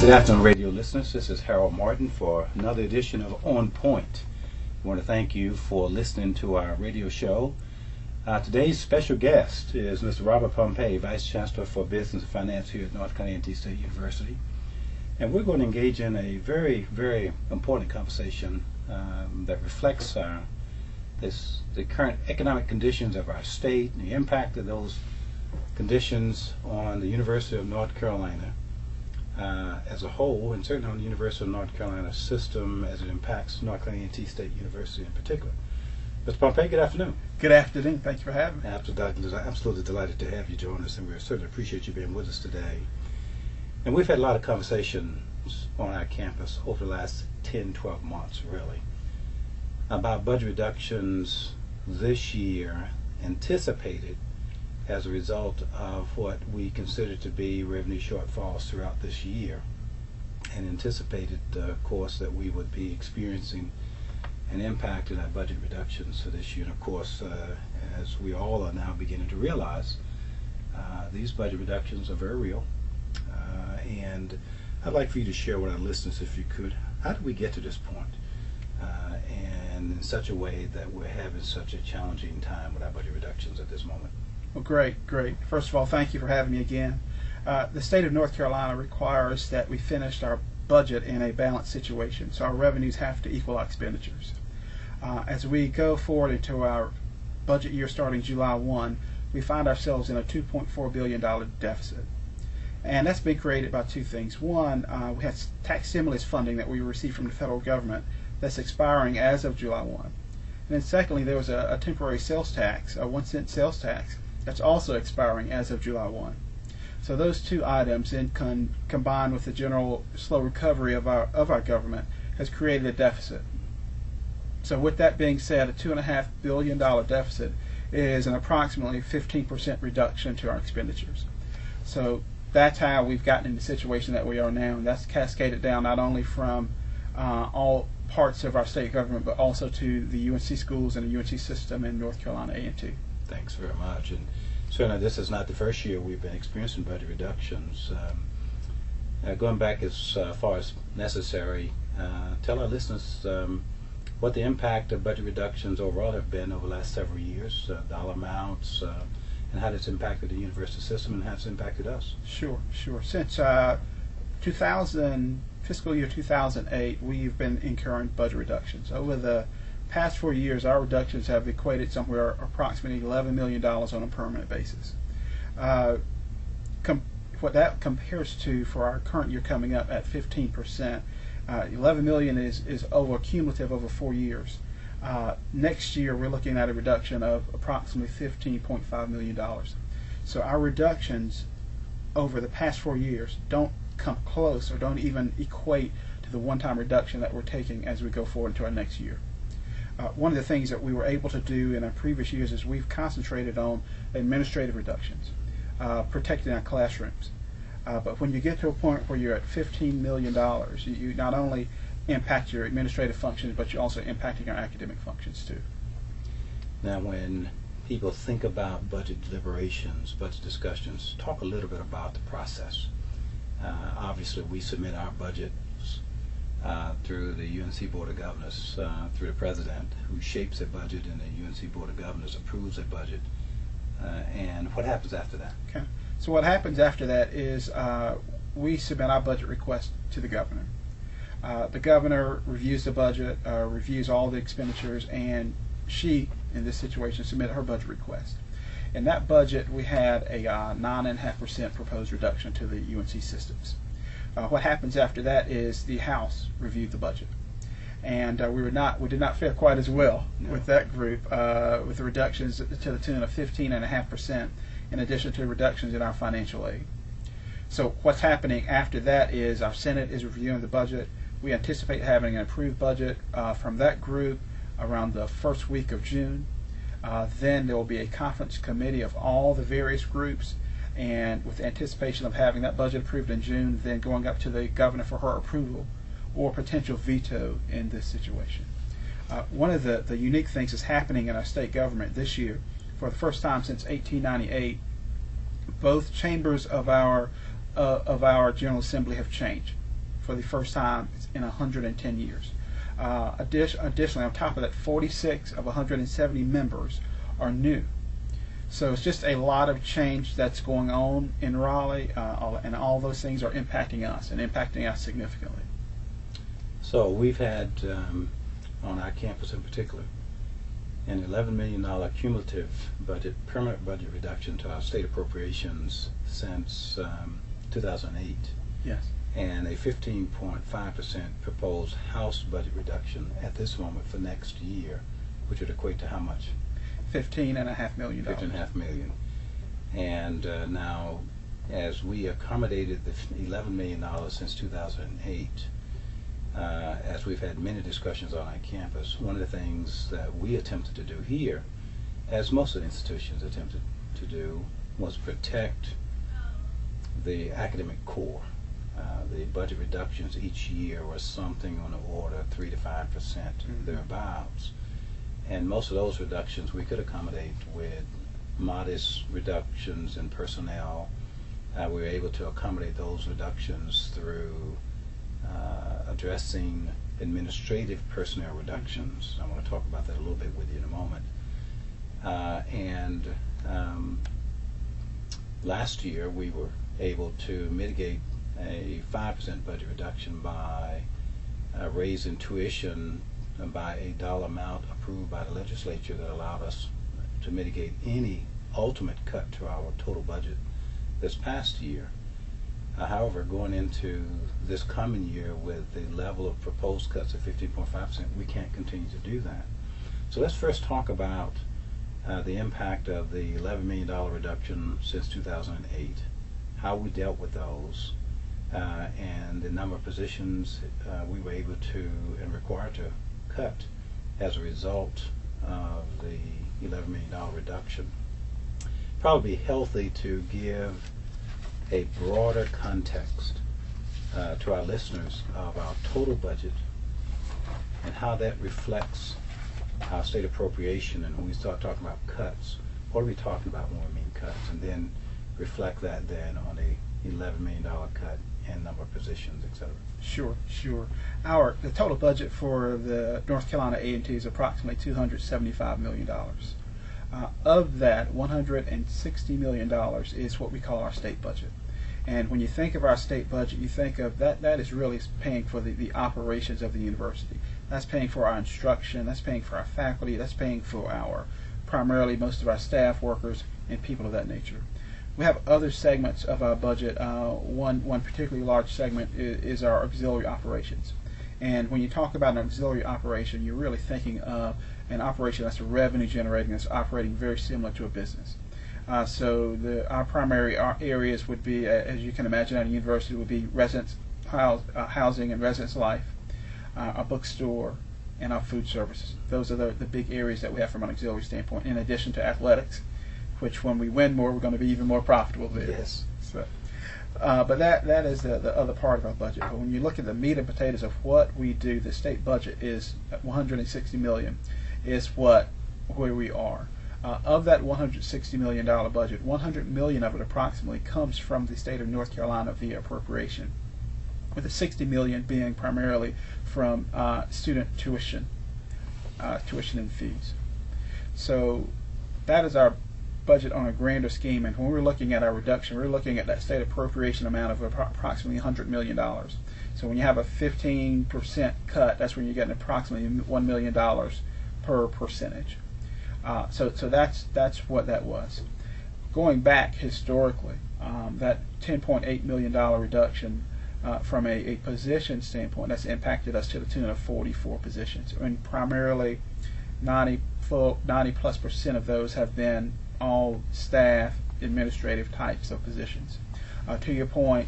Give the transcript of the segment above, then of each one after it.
Good afternoon, radio listeners. This is Harold Martin for another edition of On Point. I want to thank you for listening to our radio show. Today's special guest is Mr. Robert Pompey, Vice Chancellor for Business and Finance here at North Carolina A&T State University. And we're going to engage in a very, very important conversation that reflects the current economic conditions of our state and the impact of those conditions on the University of North Carolina as a whole, and certainly on the University of North Carolina system as it impacts North Carolina A&T State University in particular. Mr. Pompey, good afternoon. Good afternoon. Thank you for having me. Absolutely delighted to have you join us, and we certainly appreciate you being with us today. And we've had a lot of conversations on our campus over the last 10, 12 months, really, about budget reductions this year anticipated as a result of what we consider to be revenue shortfalls throughout this year, and anticipated, of course, that we would be experiencing an impact in our budget reductions for this year. And of course, as we all are now beginning to realize, these budget reductions are very real. And I'd like for you to share with our listeners, if you could, how did we get to this point? And in such a way that we're having such a challenging time with our budget reductions at this moment. Well, great. First of all, thank you for having me again. The state of North Carolina requires that we finish our budget in a balanced situation, so our revenues have to equal our expenditures. As we go forward into our budget year starting July 1, we find ourselves in a $2.4 billion deficit. And that's been created by two things. One, we had tax stimulus funding that we received from the federal government that's expiring as of July 1. And then secondly, there was a temporary sales tax, a 1-cent sales tax, that's also expiring as of July 1. So those two items, combined with the general slow recovery of our government, has created a deficit. So with that being said, a $2.5 billion deficit is an approximately 15% reduction to our expenditures. So that's how we've gotten in the situation that we are now, and that's cascaded down not only from all parts of our state government, but also to the UNC schools and the UNC system in North Carolina A&T. Thanks very much. And certainly this is not the first year we've been experiencing budget reductions. Going back as far as necessary, tell our listeners what the impact of budget reductions overall have been over the last several years, dollar amounts, and how it's impacted the university system and how it's impacted us. Sure. Since fiscal year 2008, we've been incurring budget reductions. Over the past 4 years, our reductions have equated somewhere approximately $11 million on a permanent basis. What that compares to for our current year coming up at 15%, 11 million is over cumulative over 4 years. Next year, we're looking at a reduction of approximately $15.5 million. So our reductions over the past 4 years don't come close or don't even equate to the one-time reduction that we're taking as we go forward into our next year. One of the things that we were able to do in our previous years is we've concentrated on administrative reductions, protecting our classrooms. But when you get to a point where you're at $15 million, you not only impact your administrative functions, but you're also impacting our academic functions too. Now, when people think about budget deliberations, budget discussions, talk a little bit about the process. Obviously, we submit our budgets through the UNC Board of Governors, through the president, who shapes a budget, and the UNC Board of Governors approves a budget. And what happens after that? Okay. So what happens after that is we submit our budget request to the governor. The governor reviews the budget, reviews all the expenditures, and she, in this situation, submitted her budget request. In that budget, we had a 9.5% proposed reduction to the UNC systems. What happens after that is the House reviewed the budget, and we did not fare quite as well with that group, with the reductions to the tune of 15.5%, in addition to reductions in our financial aid. So what's happening after that is our Senate is reviewing the budget. We anticipate having an approved budget from that group around the first week of June. Then there will be a conference committee of all the various groups, and with the anticipation of having that budget approved in June, then going up to the governor for her approval or potential veto in this situation. One of the unique things that's happening in our state government this year, for the first time since 1898, both chambers of our General Assembly have changed. for the first time in 110 years. Additionally, on top of that, 46 of 170 members are new. So it's just a lot of change that's going on in Raleigh, and all those things are impacting us, and impacting us significantly. So we've had, on our campus in particular, an $11 million cumulative permanent budget reduction to our state appropriations since 2008. Yes. And a 15.5% proposed House budget reduction at this moment for next year, which would equate to how much? $15.5 million. $15.5 million. And now, as we accommodated the $11 million since 2008, as we've had many discussions on our campus, one of the things that we attempted to do here, as most of the institutions attempted to do, was protect the academic core. The budget reductions each year were something on the order of 3 to 5%, thereabouts. And most of those reductions we could accommodate with modest reductions in personnel. We were able to accommodate those reductions through addressing administrative personnel reductions. I want to talk about that a little bit with you in a moment. Last year we were able to mitigate a 5% budget reduction by raising tuition by a dollar amount approved by the legislature that allowed us to mitigate any ultimate cut to our total budget this past year. However, going into this coming year with the level of proposed cuts of 15.5%, we can't continue to do that. So let's first talk about the impact of the $11 million reduction since 2008, how we dealt with those, and the number of positions we were able to and required to cut as a result of the $11 million reduction. Probably healthy to give a broader context to our listeners of our total budget and how that reflects our state appropriation. And when we start talking about cuts, what are we talking about when we mean cuts? And then reflect that then on a $11 million cut and number of positions, etc. Sure. The total budget for the North Carolina A&T is approximately $275 million. Of that, $160 million is what we call our state budget. And when you think of our state budget, you think of that is really paying for the operations of the university. That's paying for our instruction, that's paying for our faculty, that's paying for primarily most of our staff workers and people of that nature. We have other segments of our budget. One particularly large segment is our auxiliary operations. And when you talk about an auxiliary operation, you're really thinking of an operation that's revenue generating, that's operating very similar to a business. So our primary areas would be, as you can imagine at a university, would be residence housing and residence life, our bookstore, and our food services. Those are the big areas that we have from an auxiliary standpoint, in addition to athletics, which when we win more, we're going to be even more profitable there. Yes. So, but that is the other part of our budget. But when you look at the meat and potatoes of what we do, the state budget is $160 million, is where we are. Of that $160 million budget, $100 million of it approximately comes from the state of North Carolina via appropriation, with the $60 million being primarily from student tuition and fees. So that is our budget on a grander scheme, and when we're looking at our reduction, we're looking at that state appropriation amount of approximately $100 million. So when you have a 15% cut, that's when you're getting approximately $1 million per percentage. So that's what that was. Going back historically, that $10.8 million reduction from a position standpoint, that's impacted us to the tune of 44 positions, and primarily 90+% of those have been all staff, administrative types of positions. To your point,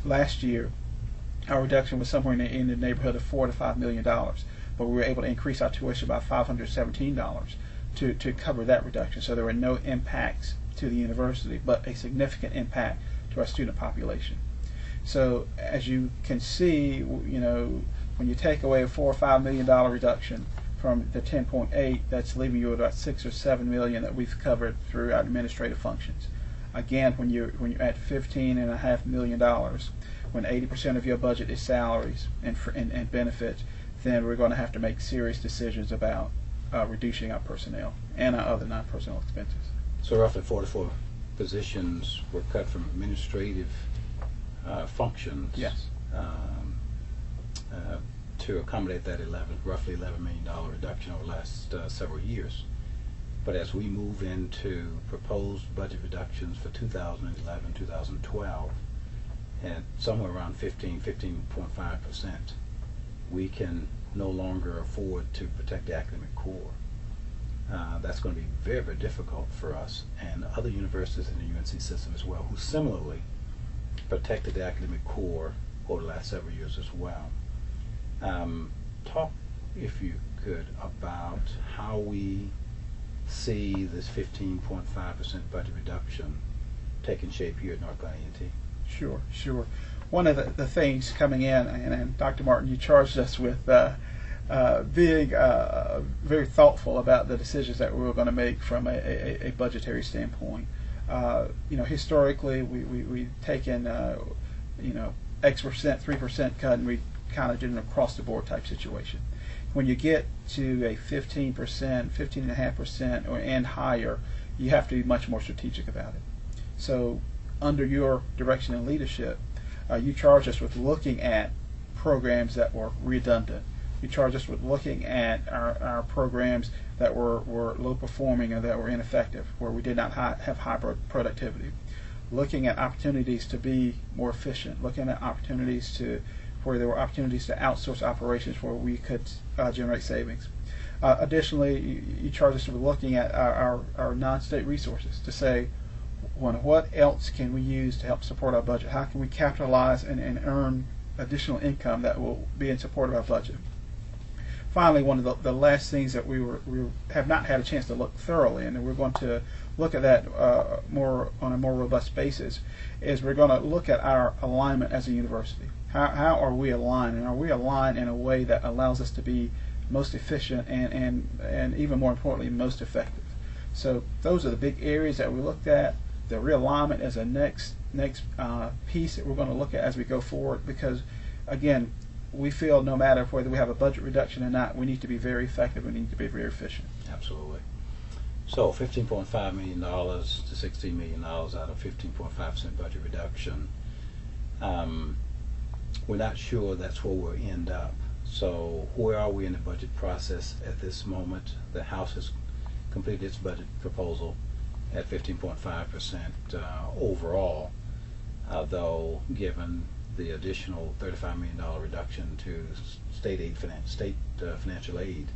last year our reduction was somewhere in the neighborhood of $4 to $5 million, but we were able to increase our tuition by $517 to cover that reduction. So there were no impacts to the university, but a significant impact to our student population. So as you can see, when you take away a $4 or $5 million reduction from the 10.8, that's leaving you with about $6 or $7 million that we've covered through our administrative functions. Again, when you're at $15.5 million, when 80% of your budget is salaries and benefits, then we're going to have to make serious decisions about reducing our personnel and our other non-personnel expenses. So roughly 44 positions were cut from administrative functions. Yes. To accommodate that roughly $11 million reduction over the last several years. But as we move into proposed budget reductions for 2011, 2012, at somewhere around 15.5%, we can no longer afford to protect the academic core. That's going to be very, very difficult for us and other universities in the UNC system as well, who similarly protected the academic core over the last several years as well. Talk, if you could, about how we see this 15.5% budget reduction taking shape here at North Carolina A&T. Sure. One of the things coming in, and Dr. Martin, you charged us with being very thoughtful about the decisions that we were going to make from a budgetary standpoint. Historically, we've taken X%, 3% cut, and we kind of did an across-the-board type situation. When you get to a 15%, 15.5%, and higher, you have to be much more strategic about it. So, under your direction and leadership, you charged us with looking at programs that were redundant. You charged us with looking at our programs that were low performing or that were ineffective, where we did not have high productivity. Looking at opportunities to be more efficient, looking at opportunities where there were opportunities to outsource operations where we could generate savings. Additionally, you charged us with looking at our non-state resources to say, what else can we use to help support our budget? How can we capitalize and earn additional income that will be in support of our budget? Finally, one of the last things that we have not had a chance to look thoroughly, and we're going to look at that on a more robust basis, is we're going to look at our alignment as a university. How are we aligned? And are we aligned in a way that allows us to be most efficient and even more importantly, most effective? So those are the big areas that we looked at. The realignment is a next piece that we're going to look at as we go forward, because again, we feel no matter whether we have a budget reduction or not, we need to be very effective. We need to be very efficient. Absolutely. So $15.5 million to $16 million out of 15.5% budget reduction. We're not sure that's where we'll end up. So where are we in the budget process at this moment? The House has completed its budget proposal at 15.5% overall, though given the additional $35 million reduction to state financial aid,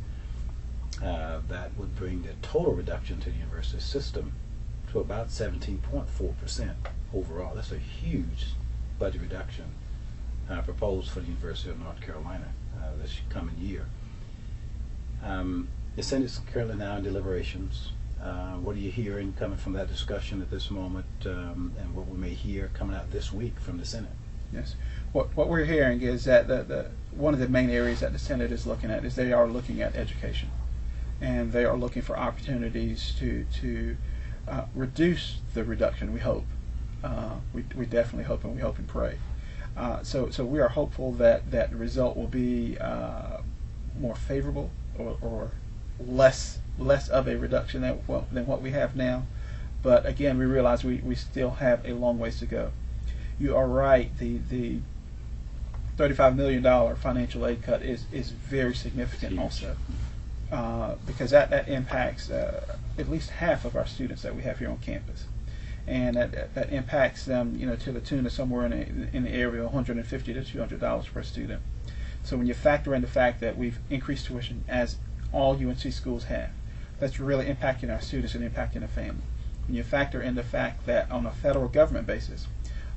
that would bring the total reduction to the university system to about 17.4% overall. That's a huge budget reduction proposed for the University of North Carolina this coming year. The Senate's currently now in deliberations. What are you hearing coming from that discussion at this moment, and what we may hear coming out this week from the Senate? Yes. What we're hearing is that one of the main areas that the Senate is looking at is they are looking at education, and they are looking for opportunities to reduce the reduction. We hope. We definitely hope, and we hope and pray. So we are hopeful that the result will be more favorable or less of a reduction than what we have now. But again, we realize we still have a long ways to go. You are right. The $35 million financial aid cut is very significant also, because that impacts at least half of our students that we have here on campus, and that impacts them, to the tune of somewhere in the area of $150 to $200 per student. So when you factor in the fact that we've increased tuition, as all UNC schools have, that's really impacting our students and impacting the family. When you factor in the fact that on a federal government basis,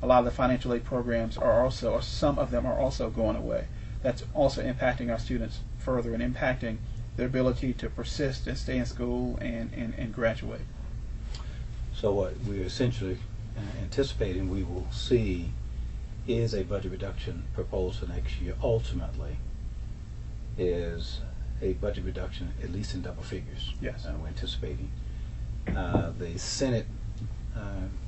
a lot of the financial aid programs are also, or some of them are also going away. That's also impacting our students further and impacting their ability to persist and stay in school and graduate. So what we're essentially anticipating we will see is a budget reduction proposed for next year. Ultimately, is a budget reduction at least in double figures. Yes. We're anticipating. The Senate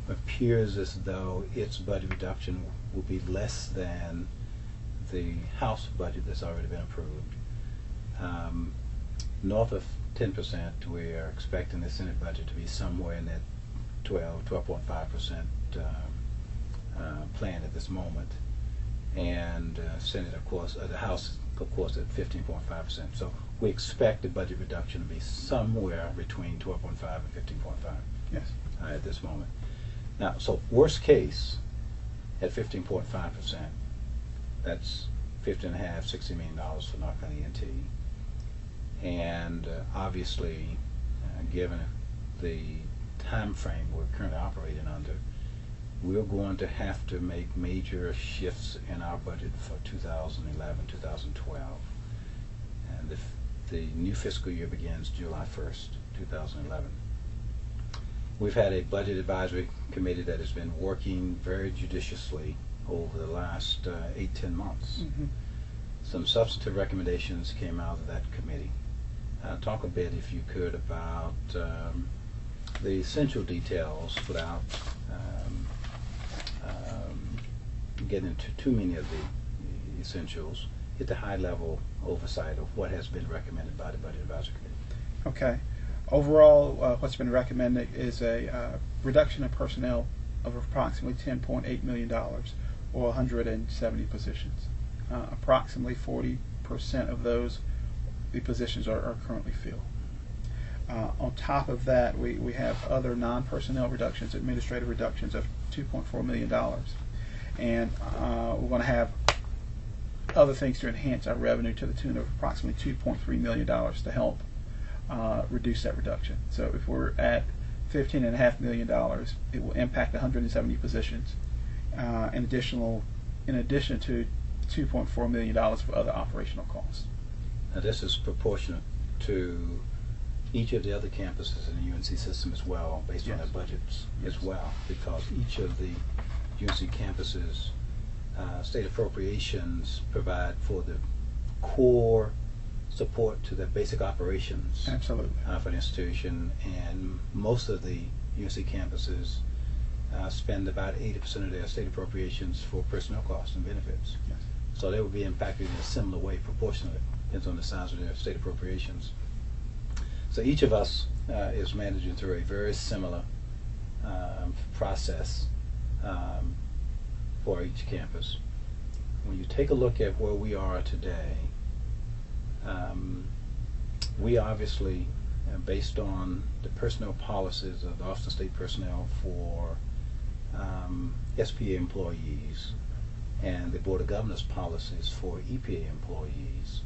appears as though its budget reduction will be less than the House budget that's already been approved. North of 10%, we are expecting the Senate budget to be somewhere in that 12.5% plan at this moment. And Senate, of course, the House, of course, at 15.5%. So we expect the budget reduction to be somewhere between 12.5 and 15.5. Yes. At this moment. Now, so worst case, at 15.5%, that's $50.5, $60 million for North Carolina ENT. And obviously, given the time frame we're currently operating under, we're going to have to make major shifts in our budget for 2011, 2012. And the new fiscal year begins July 1st, 2011. We've had a budget advisory committee that has been working very judiciously over the last 8-10 months. Mm-hmm. Some substantive recommendations came out of that committee. Talk a bit, if you could, about the essential details without getting into too many of the essentials. Get the high-level oversight of what has been recommended by the Budget Advisory Committee. Okay. Overall, what's been recommended is a reduction in personnel of approximately $10.8 million, or 170 positions. Approximately 40% of the positions are currently filled. On top of that, we have other non-personnel reductions, administrative reductions of $2.4 million. And we're going to have other things to enhance our revenue to the tune of approximately $2.3 million to help reduce that reduction. So if we're at $15.5 million, it will impact 170 positions, in addition to $2.4 million for other operational costs. Now this is proportionate to each of the other campuses in the UNC system as well, based on their budgets as well, because each of the UNC campuses, state appropriations provide for the core support to the basic operations. Absolutely. For the institution, and most of the UNC campuses spend about 80% of their state appropriations for personnel costs and benefits. Yes. So they would be impacted in a similar way proportionally, depends on the size of their state appropriations. So each of us is managing through a very similar process for each campus. When you take a look at where we are today, we obviously, based on the personnel policies of the Office of State Personnel for SPA employees and the Board of Governors policies for EPA employees,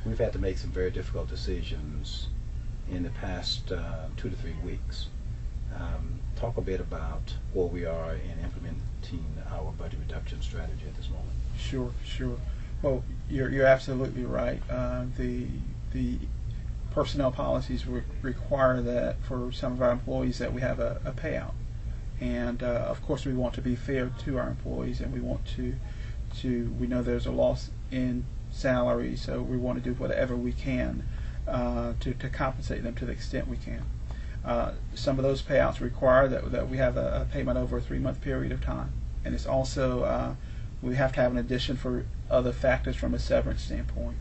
we've had to make some very difficult decisions in the past 2 to 3 weeks. Talk a bit about where we are in implementing our budget reduction strategy at this moment. Sure. Well, you're absolutely right. The personnel policies require that for some of our employees that we have a payout, and of course we want to be fair to our employees, and we want to we know there's a loss in salary, so we want to do whatever we can to compensate them to the extent we can. Some of those payouts require that we have a payment over a 3-month period of time, and it's also we have to have an addition for other factors from a severance standpoint.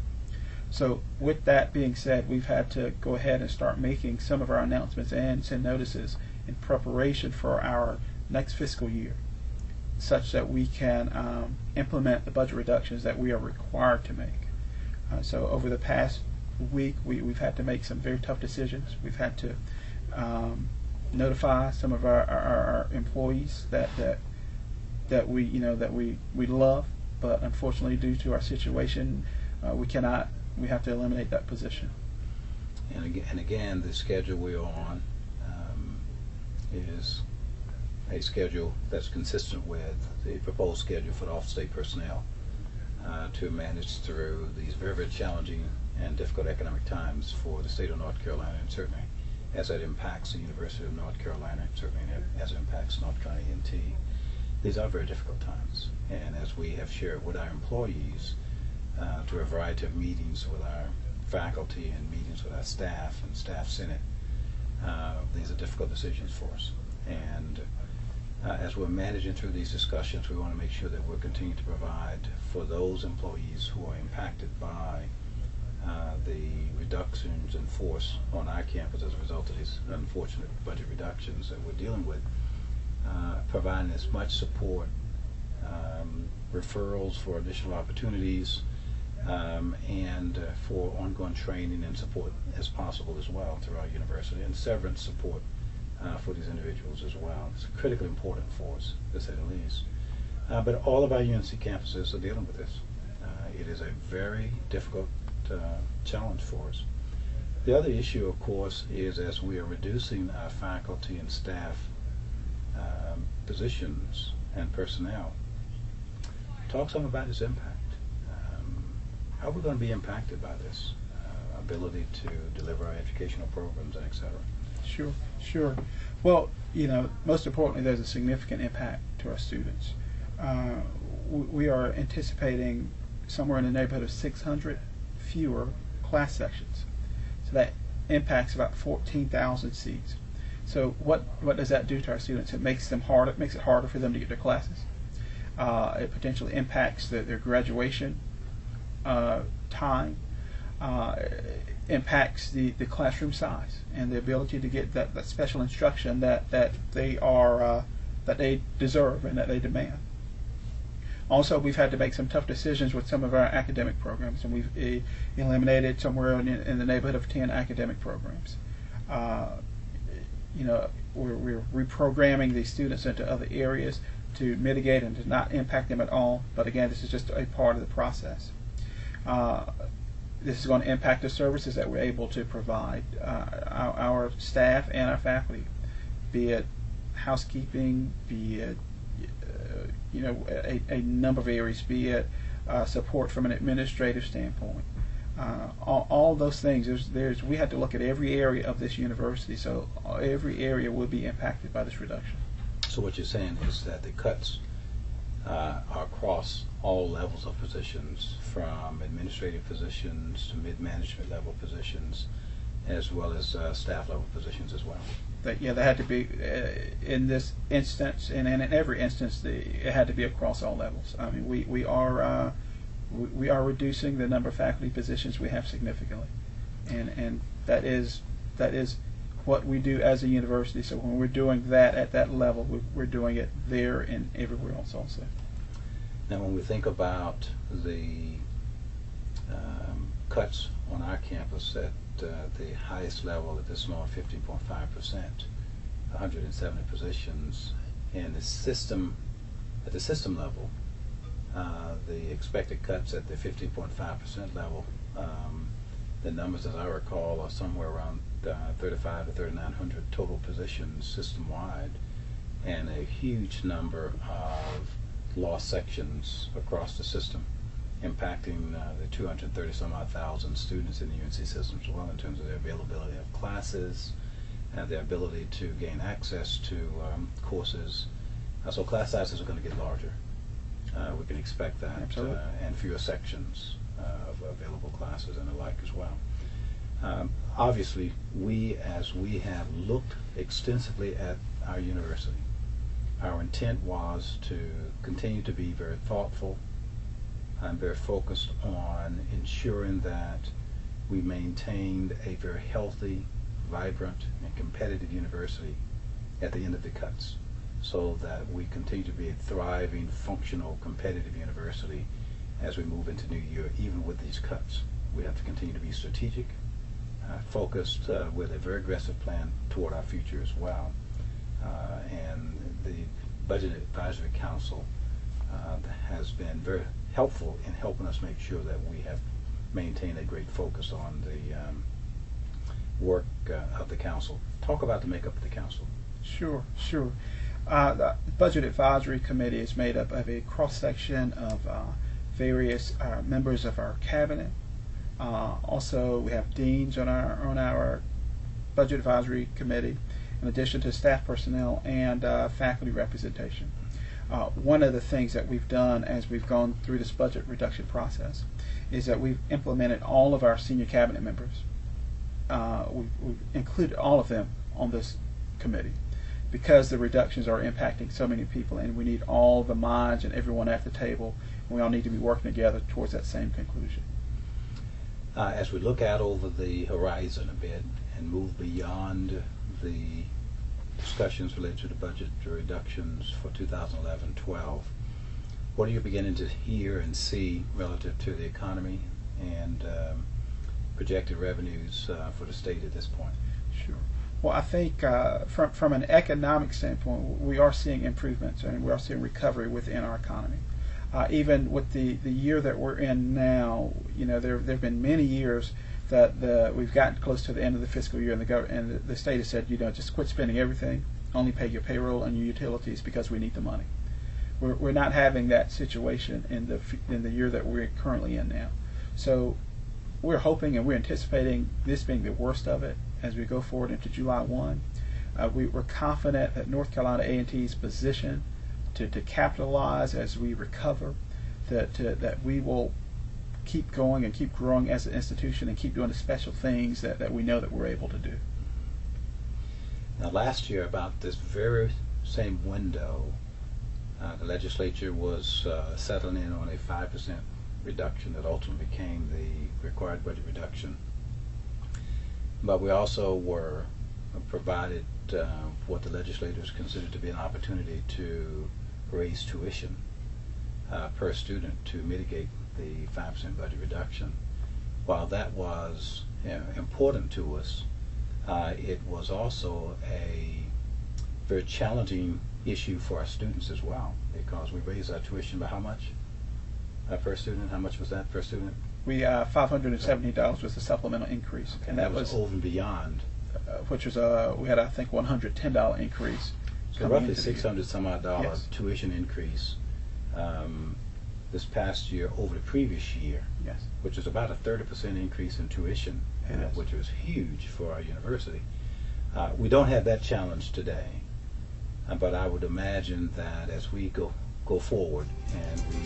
So with that being said, we've had to go ahead and start making some of our announcements and send notices in preparation for our next fiscal year, such that we can implement the budget reductions that we are required to make. So over the past week, we've had to make some very tough decisions. We've had to notify some of our employees that we love, but unfortunately due to our situation, we have to eliminate that position. And again, the schedule we are on is a schedule that's consistent with the proposed schedule for the Office of State Personnel to manage through these very, very challenging and difficult economic times for the state of North Carolina, and certainly as that impacts the University of North Carolina, and certainly as it impacts North Carolina ENT. These are very difficult times, and as we have shared with our employees through a variety of meetings with our faculty and meetings with our staff and staff senate, these are difficult decisions for us. And as we're managing through these discussions, we want to make sure that we're continuing to provide for those employees who are impacted by the reductions in force on our campus as a result of these unfortunate budget reductions that we're dealing with, providing as much support, referrals for additional opportunities, and for ongoing training and support as possible as well through our university, and severance support for these individuals as well. It's critically important for us, to say the least. But all of our UNC campuses are dealing with this. It is a very difficult challenge for us. The other issue, of course, is as we are reducing our faculty and staff positions and personnel. Talk some about its impact. How are we going to be impacted by this? Ability to deliver our educational programs and et cetera. Sure. Well, most importantly, there's a significant impact to our students. We are anticipating somewhere in the neighborhood of 600 fewer class sections. So that impacts about 14,000 seats. So what does that do to our students? It makes it harder for them to get to classes. It potentially impacts their graduation time. Impacts the classroom size and the ability to get that special instruction that they deserve and that they demand. Also, we've had to make some tough decisions with some of our academic programs, and we've eliminated somewhere in the neighborhood of 10 academic programs. We're reprogramming these students into other areas to mitigate and to not impact them at all. But again, this is just a part of the process. This is going to impact the services that we're able to provide our staff and our faculty, be it housekeeping, be it a number of areas, be it support from an administrative standpoint. All those things. We had to look at every area of this university, so every area will be impacted by this reduction. So what you're saying is that the cuts are across all levels of positions, from administrative positions to mid-management level positions, as well as staff level positions as well. They had to be in this instance, and in every instance, it had to be across all levels. I mean, we are reducing the number of faculty positions we have significantly, and that is what we do as a university. So when we're doing that at that level, we're doing it there and everywhere else also. Now, when we think about the cuts on our campus at the highest level at the small 15.5%, 170 positions, and the system at the system level, the expected cuts at the 15.5% level, the numbers, as I recall, are somewhere around 3,500 to 3,900 total positions system-wide, and a huge number of lost sections across the system, impacting the 230 some odd thousand students in the UNC system as well, in terms of their availability of classes and their ability to gain access to courses. So class sizes are going to get larger. We can expect that. Absolutely. And fewer sections of available classes and the like as well. Obviously, as we have looked extensively at our university, our intent was to continue to be very thoughtful and very focused on ensuring that we maintained a very healthy, vibrant, and competitive university at the end of the cuts, so that we continue to be a thriving, functional, competitive university as we move into New Year. Even with these cuts, we have to continue to be strategic, focused, with a very aggressive plan toward our future as well. And the Budget Advisory Council has been very helpful in helping us make sure that we have maintained a great focus on the work of the council. Talk about the makeup of the council. Sure. The Budget Advisory Committee is made up of a cross-section of various members of our cabinet. Also, we have deans on our Budget Advisory Committee, in addition to staff personnel and faculty representation. One of the things that we've done as we've gone through this budget reduction process is that we've implemented all of our senior cabinet members. We've included all of them on this committee, because the reductions are impacting so many people, and we need all the minds and everyone at the table, and we all need to be working together towards that same conclusion. As we look out over the horizon a bit and move beyond the discussions related to the budget reductions for 2011-12, what are you beginning to hear and see relative to the economy and projected revenues for the state at this point? Sure. Well, I think from an economic standpoint, we are seeing improvements and we are seeing recovery within our economy. Even with the year that we're in now, there have been many years that we've gotten close to the end of the fiscal year, and the state has said, just quit spending everything, only pay your payroll and your utilities because we need the money. We're not having that situation in the year that we're currently in now. So we're hoping and we're anticipating this being the worst of it as we go forward into July 1. We're confident that North Carolina A&T's position to capitalize as we recover, that we will keep going and keep growing as an institution and keep doing the special things that we know that we're able to do. Now, last year, about this very same window, the legislature was settling in on a 5% reduction that ultimately became the required budget reduction. But we also were provided what the legislators considered to be an opportunity to raise tuition per student to mitigate the 5% budget reduction. While that was important to us, it was also a very challenging issue for our students as well, because we raised our tuition by how much per student? How much was that per student? We $570 was the supplemental increase, Okay, and that was over and beyond. Which was we had, I think, $110 increase. So roughly $600 some odd Yes. tuition increase this past year over the previous year. Yes. Which is about a 30% increase in tuition, which was huge for our university. We don't have that challenge today, but I would imagine that as we go forward and we